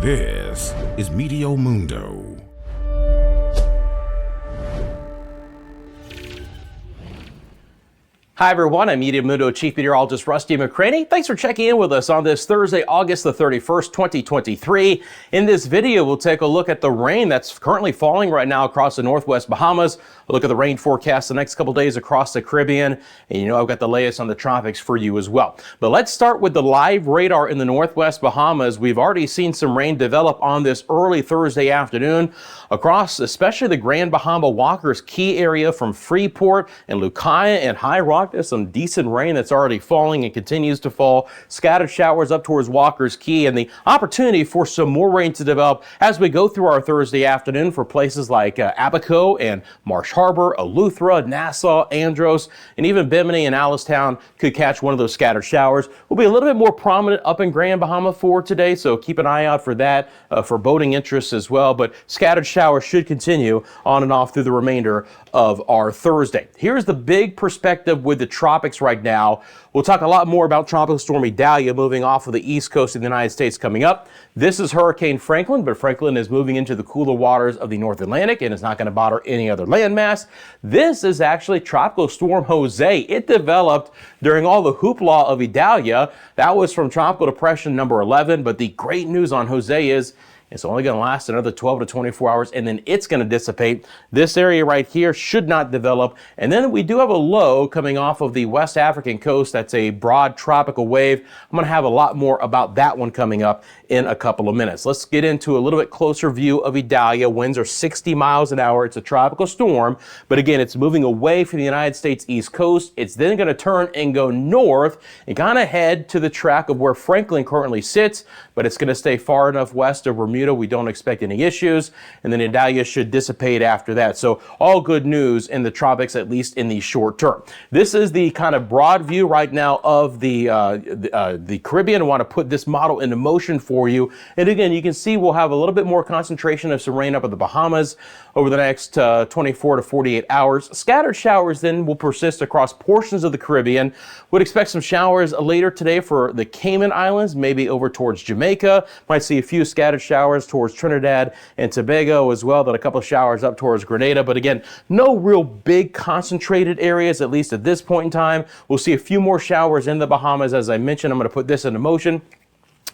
This is Meteo Mundo. Hi everyone, I'm Meteo Mundo Chief Meteorologist Rusty McCraney. Thanks for checking in with us on this Thursday, August the 31st, 2023. In this video, we'll take a look at the rain that's currently falling right now across the northwest Bahamas. We'll look at the rain forecast the next couple days across the Caribbean. And you know I've got the latest on the tropics for you as well. But let's start with the live radar in the northwest Bahamas. We've already seen some rain develop on this early Thursday afternoon across especially the Grand Bahama Walker's Key area from Freeport and Lucaya and High Rock. There's some decent rain that's already falling and continues to fall. Scattered showers up towards Walker's Key and the opportunity for some more rain to develop as we go through our Thursday afternoon for places like Abaco and Marsh Harbor, Eleuthera, Nassau, Andros, and even Bimini and Alistown could catch one of those scattered showers. Will be a little bit more prominent up in Grand Bahama for today, so keep an eye out for that for boating interests as well. But scattered showers should continue on and off through the remainder of our Thursday. Here's the big perspective with the tropics right now. We'll talk a lot more about Tropical Storm Idalia moving off of the east coast of the United States coming up. This is Hurricane Franklin, but Franklin is moving into the cooler waters of the North Atlantic and is not going to bother any other landmass. This is actually Tropical Storm Jose. It developed during all the hoopla of Idalia. That was from Tropical Depression number 11, but the great news on Jose is it's only going to last another 12 to 24 hours, and then it's going to dissipate. This area right here should not develop. And then we do have a low coming off of the West African coast. That's a broad tropical wave. I'm going to have a lot more about that one coming up in a couple of minutes. Let's get into a little bit closer view of Idalia. Winds are 60 miles an hour. It's a tropical storm, but again, it's moving away from the United States East Coast. It's then going to turn and go north and kind of head to the track of where Franklin currently sits, but it's going to stay far enough west of Bermuda. We don't expect any issues, and then Idalia should dissipate after that. So all good news in the tropics, at least in the short term. This is the kind of broad view right now of the Caribbean. I want to put this model into motion for you. And again, you can see we'll have a little bit more concentration of some rain up in the Bahamas over the next 24 to 48 hours. Scattered showers then will persist across portions of the Caribbean. Would expect some showers later today for the Cayman Islands, maybe over towards Jamaica. Might see a few scattered showers towards Trinidad and Tobago as well, then a couple of showers up towards Grenada. But again, no real big concentrated areas, at least at this point in time. We'll see a few more showers in the Bahamas. As I mentioned, I'm going to put this into motion.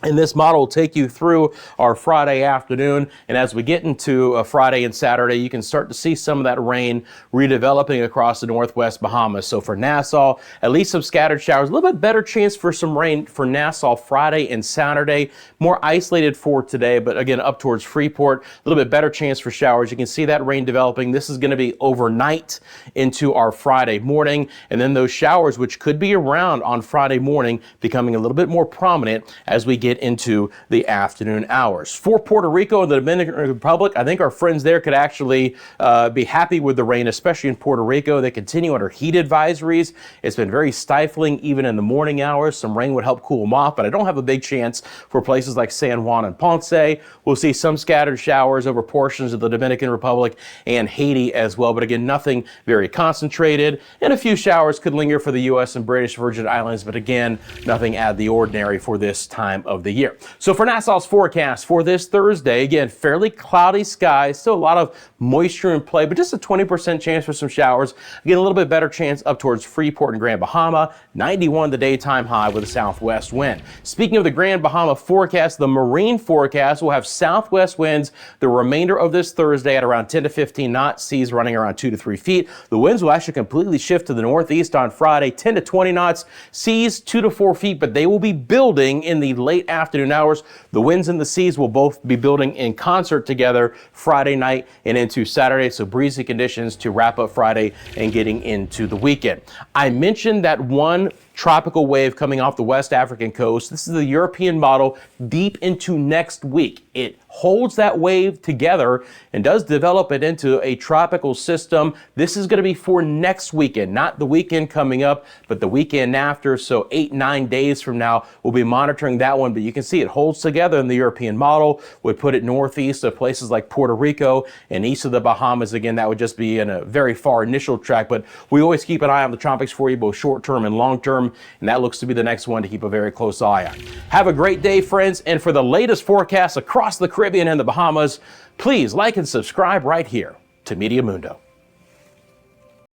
And this model will take you through our Friday afternoon. And as we get into Friday and Saturday, you can start to see some of that rain redeveloping across the northwest Bahamas. So for Nassau, at least some scattered showers. A little bit better chance for some rain for Nassau Friday and Saturday. More isolated for today, but again, up towards Freeport, a little bit better chance for showers. You can see that rain developing. This is going to be overnight into our Friday morning. And then those showers, which could be around on Friday morning, becoming a little bit more prominent as we get into the afternoon hours. For Puerto Rico and the Dominican Republic, I think our friends there could actually be happy with the rain, especially in Puerto Rico. They continue under heat advisories. It's been very stifling even in the morning hours. Some rain would help cool them off, but I don't have a big chance for places like San Juan and Ponce. We'll see some scattered showers over portions of the Dominican Republic and Haiti as well, but again, nothing very concentrated, and a few showers could linger for the U.S. and British Virgin Islands, but again, nothing out of the ordinary for this time of the year. So for Nassau's forecast for this Thursday, again, fairly cloudy skies, still a lot of moisture in play, but just a 20% chance for some showers. Again, a little bit better chance up towards Freeport and Grand Bahama, 91 the daytime high with a southwest wind. Speaking of the Grand Bahama forecast, the marine forecast will have southwest winds the remainder of this Thursday at around 10 to 15 knots, seas running around 2 to 3 feet. The winds will actually completely shift to the northeast on Friday, 10 to 20 knots, seas 2 to 4 feet, but they will be building in the late afternoon hours. The winds and the seas will both be building in concert together Friday night and into Saturday, so breezy conditions to wrap up Friday and getting into the weekend. I mentioned that one tropical wave coming off the West African coast. This is the European model deep into next week. It holds that wave together and does develop it into a tropical system. This is going to be for next weekend, not the weekend coming up, but the weekend after. So 8-9 days from now, we'll be monitoring that one. But you can see it holds together in the European model. Would put it northeast of places like Puerto Rico and east of the Bahamas. Again, that would just be in a very far initial track, but we always keep an eye on the tropics for you, both short term and long term. storm, and that looks to be the next one to keep a very close eye on. Have a great day, friends, and for the latest forecasts across the Caribbean and the Bahamas, please like and subscribe right here to Meteo Mundo.